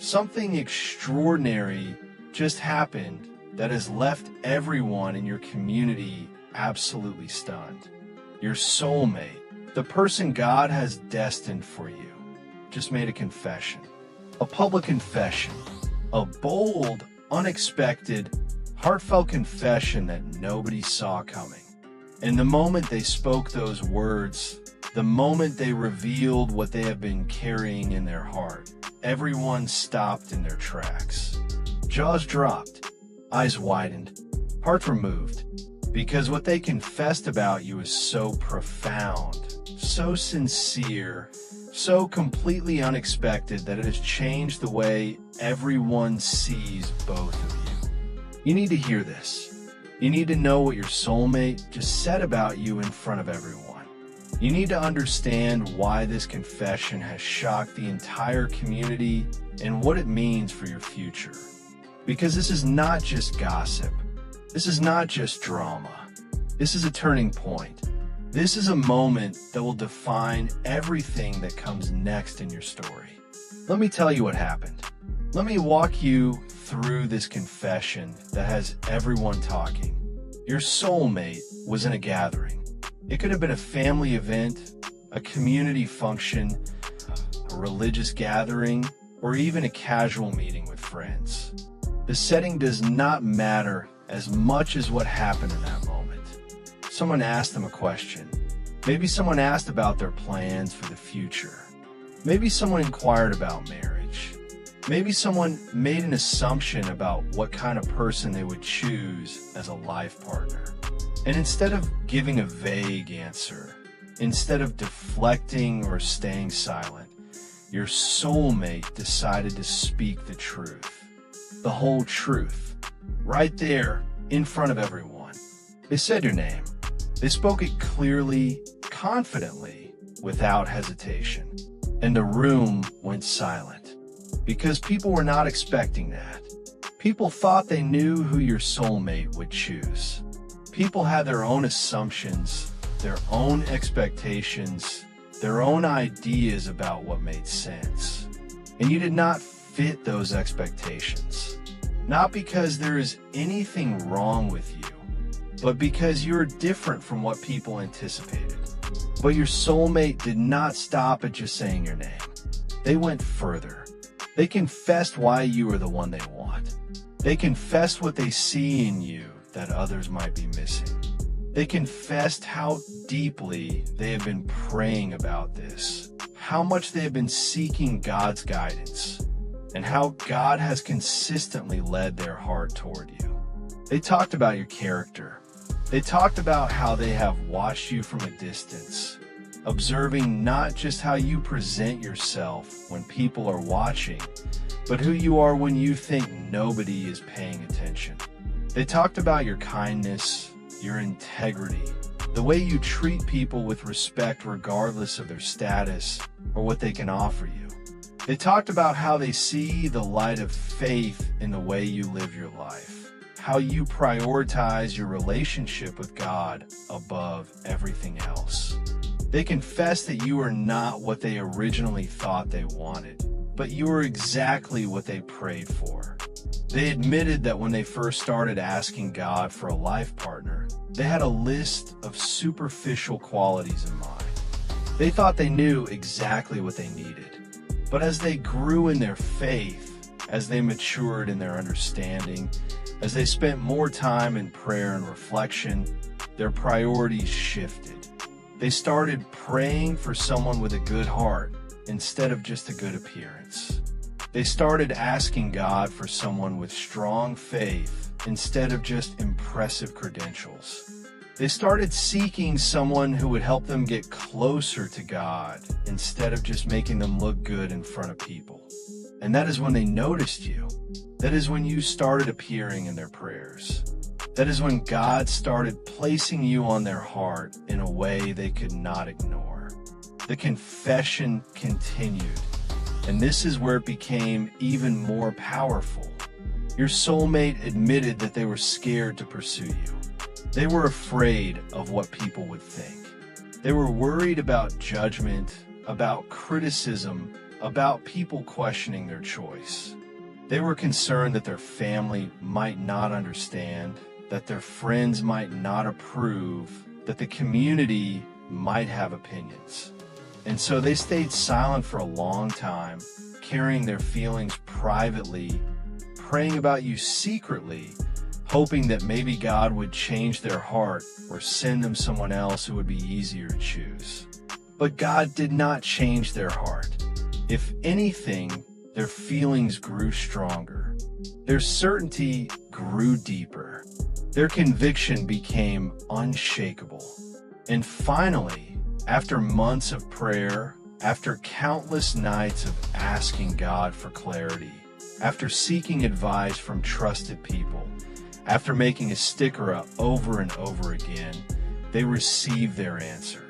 Something extraordinary just happened that has left everyone in your community absolutely stunned. Your soulmate, the person God has destined for you, just made a confession. A public confession. A bold, unexpected, heartfelt confession that nobody saw coming. And the moment they spoke those words, the moment they revealed what they have been carrying in their heart, everyone stopped in their tracks. Jaws dropped, eyes widened, hearts were moved, because what they confessed about you is so profound, so sincere, so completely unexpected that it has changed the way everyone sees both of you. You need to hear this. You need to know what your soulmate just said about you in front of everyone. You need to understand why this confession has shocked the entire community and what it means for your future. Because this is not just gossip. This is not just drama. This is a turning point. This is a moment that will define everything that comes next in your story. Let me tell you what happened. Let me walk you through this confession that has everyone talking. Your soulmate was in a gathering. It could have been a family event, a community function, a religious gathering, or even a casual meeting with friends. The setting does not matter as much as what happened in that moment. Someone asked them a question. Maybe someone asked about their plans for the future. Maybe someone inquired about marriage. Maybe someone made an assumption about what kind of person they would choose as a life partner. And instead of giving a vague answer, instead of deflecting or staying silent, your soulmate decided to speak the truth. The whole truth. Right there, in front of everyone. They said your name. They spoke it clearly, confidently, without hesitation. And the room went silent. Because people were not expecting that. People thought they knew who your soulmate would choose. People had their own assumptions, their own expectations, their own ideas about what made sense. And you did not fit those expectations. Not because there is anything wrong with you, but because you're different from what people anticipated. But your soulmate did not stop at just saying your name. They went further. They confessed why you are the one they want. They confessed what they see in you that others might be missing. They confessed how deeply they have been praying about this, how much they have been seeking God's guidance, and how God has consistently led their heart toward you. They talked about your character. They talked about how they have watched you from a distance, observing not just how you present yourself when people are watching, but who you are when you think nobody is paying attention. They talked about your kindness, your integrity, the way you treat people with respect regardless of their status or what they can offer you. They talked about how they see the light of faith in the way you live your life, how you prioritize your relationship with God above everything else. They confess that you are not what they originally thought they wanted, but you are exactly what they prayed for. They admitted that when they first started asking God for a life partner, they had a list of superficial qualities in mind. They thought they knew exactly what they needed. But as they grew in their faith, as they matured in their understanding, as they spent more time in prayer and reflection, their priorities shifted. They started praying for someone with a good heart instead of just a good appearance. They started asking God for someone with strong faith instead of just impressive credentials. They started seeking someone who would help them get closer to God instead of just making them look good in front of people. And that is when they noticed you. That is when you started appearing in their prayers. That is when God started placing you on their heart in a way they could not ignore. The confession continued, and this is where it became even more powerful. Your soulmate admitted that they were scared to pursue you. They were afraid of what people would think. They were worried about judgment, about criticism, about people questioning their choice. They were concerned that their family might not understand, that their friends might not approve, that the community might have opinions. And so they stayed silent for a long time, carrying their feelings privately, praying about you secretly, hoping that maybe God would change their heart or send them someone else who would be easier to choose. But God did not change their heart. If anything, their feelings grew stronger. Their certainty grew deeper. Their conviction became unshakable. And finally, after months of prayer, after countless nights of asking God for clarity, after seeking advice from trusted people, after making a sticker up over and over again, they received their answer.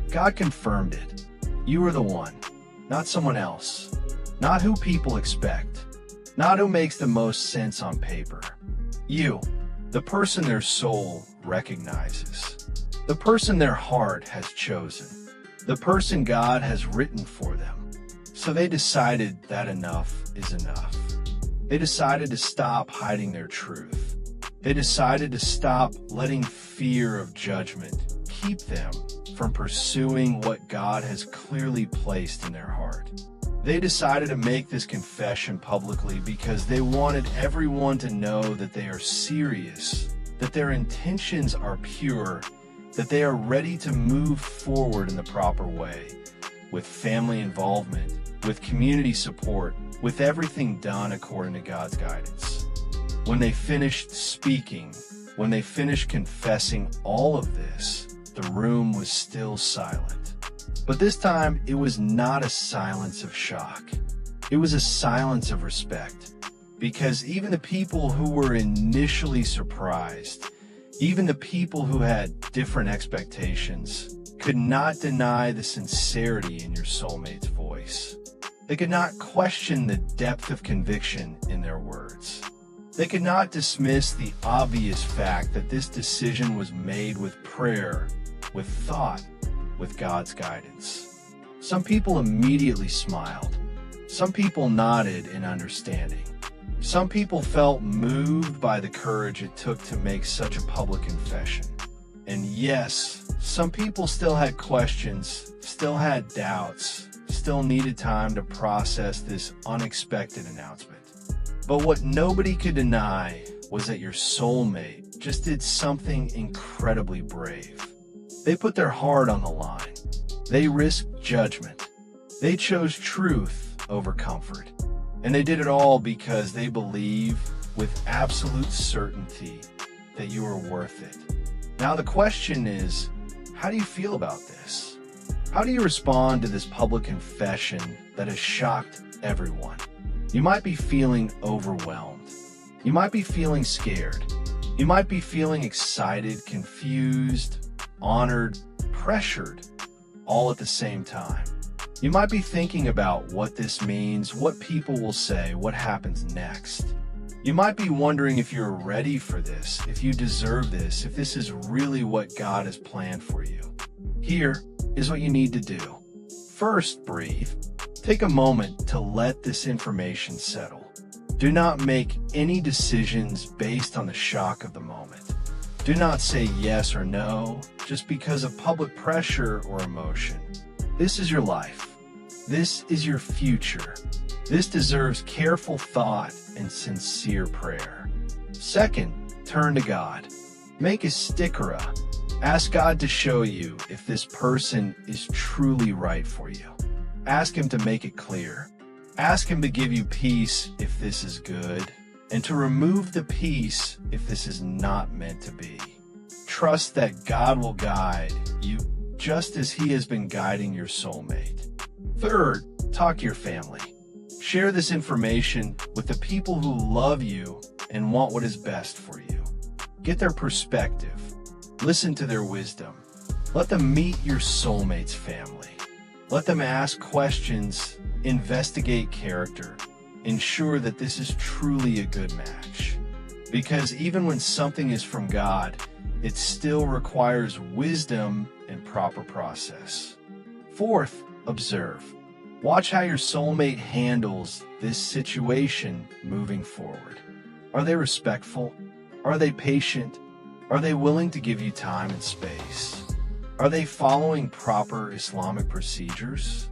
God confirmed it. You are the one, not someone else, not who people expect, not who makes the most sense on paper. You, the person their soul recognizes, the person their heart has chosen, the person God has written for them. So they decided that enough is enough. They decided to stop hiding their truth. They decided to stop letting fear of judgment keep them from pursuing what God has clearly placed in their heart. They decided to make this confession publicly because they wanted everyone to know that they are serious, that their intentions are pure, that they are ready to move forward in the proper way, with family involvement, with community support, with everything done according to God's guidance. When they finished speaking, when they finished confessing all of this, the room was still silent. But this time, it was not a silence of shock. It was a silence of respect, because even the people who were initially surprised, even the people who had different expectations, could not deny the sincerity in your soulmate's voice. They could not question the depth of conviction in their words. They could not dismiss the obvious fact that this decision was made with prayer, with thought, with God's guidance. Some people immediately smiled. Some people nodded in understanding. Some people felt moved by the courage it took to make such a public confession. And yes, some people still had questions, still had doubts, still needed time to process this unexpected announcement. But what nobody could deny was that your soulmate just did something incredibly brave. They put their heart on the line. They risked judgment. They chose truth over comfort. And they did it all because they believe with absolute certainty that you are worth it. Now the question is, how do you feel about this? How do you respond to this public confession that has shocked everyone? You might be feeling overwhelmed. You might be feeling scared. You might be feeling excited, confused, honored, pressured, all at the same time. You might be thinking about what this means, what people will say, what happens next. You might be wondering if you're ready for this, if you deserve this, if this is really what God has planned for you. Here is what you need to do. First, breathe. Take a moment to let this information settle. Do not make any decisions based on the shock of the moment. Do not say yes or no just because of public pressure or emotion. This is your life. This is your future. This deserves careful thought and sincere prayer. Second, turn to God. Make a sticker up. Ask God to show you if this person is truly right for you. Ask Him to make it clear. Ask Him to give you peace if this is good, and to remove the peace if this is not meant to be. Trust that God will guide you just as He has been guiding your soulmate. Third, talk to your family. Share this information with the people who love you and want what is best for you. Get their perspective. Listen to their wisdom. Let them meet your soulmate's family. Let them ask questions, investigate character, ensure that this is truly a good match. Because even when something is from God, it still requires wisdom and proper process. Fourth, observe. Watch how your soulmate handles this situation moving forward. Are they respectful? Are they patient? Are they willing to give you time and space? Are they following proper Islamic procedures?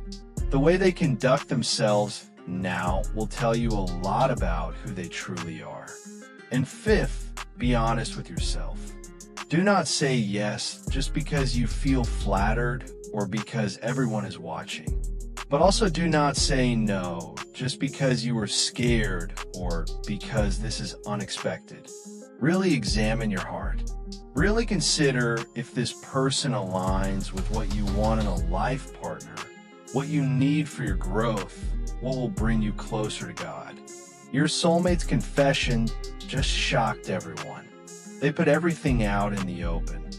The way they conduct themselves now will tell you a lot about who they truly are. And fifth, be honest with yourself. Do not say yes just because you feel flattered or because everyone is watching. But also do not say no just because you were scared or because this is unexpected. Really examine your heart. Really consider if this person aligns with what you want in a life partner, what you need for your growth, what will bring you closer to God. Your soulmate's confession just shocked everyone. They put everything out in the open.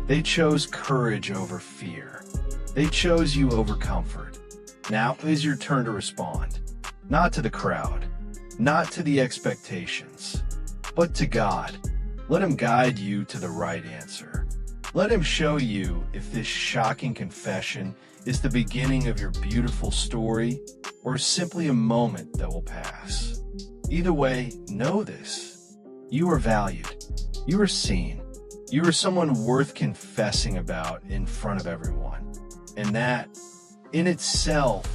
They chose courage over fear. They chose you over comfort. Now is your turn to respond. Not to the crowd, not to the expectations, but to God. Let Him guide you to the right answer. Let Him show you if this shocking confession is the beginning of your beautiful story or simply a moment that will pass. Either way, know this. You are valued. You are seen. You are someone worth confessing about in front of everyone. And that, in itself,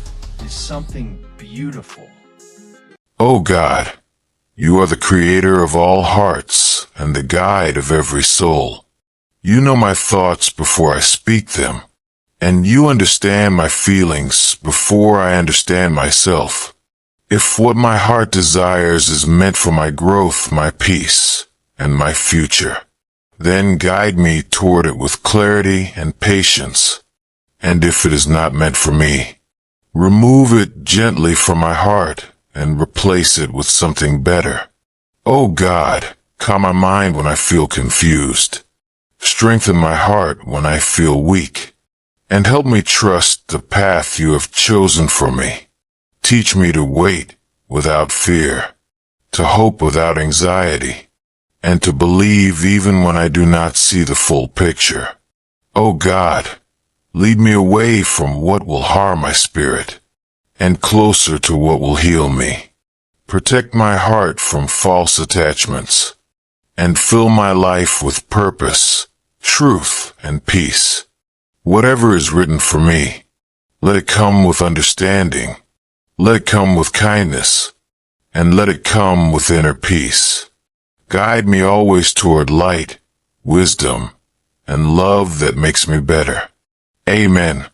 is something beautiful. O God, You are the creator of all hearts and the guide of every soul. You know my thoughts before I speak them, and you understand my feelings before I understand myself. If what my heart desires is meant for my growth, my peace, and my future, then guide me toward it with clarity and patience. And if it is not meant for me, remove it gently from my heart and replace it with something better. O God, calm my mind when I feel confused. Strengthen my heart when I feel weak, and help me trust the path you have chosen for me. Teach me to wait without fear, to hope without anxiety, and to believe even when I do not see the full picture. O God, lead me away from what will harm my spirit, and closer to what will heal me. Protect my heart from false attachments, and fill my life with purpose, truth, and peace. Whatever is written for me, let it come with understanding, let it come with kindness, and let it come with inner peace. Guide me always toward light, wisdom, and love that makes me better. Amen.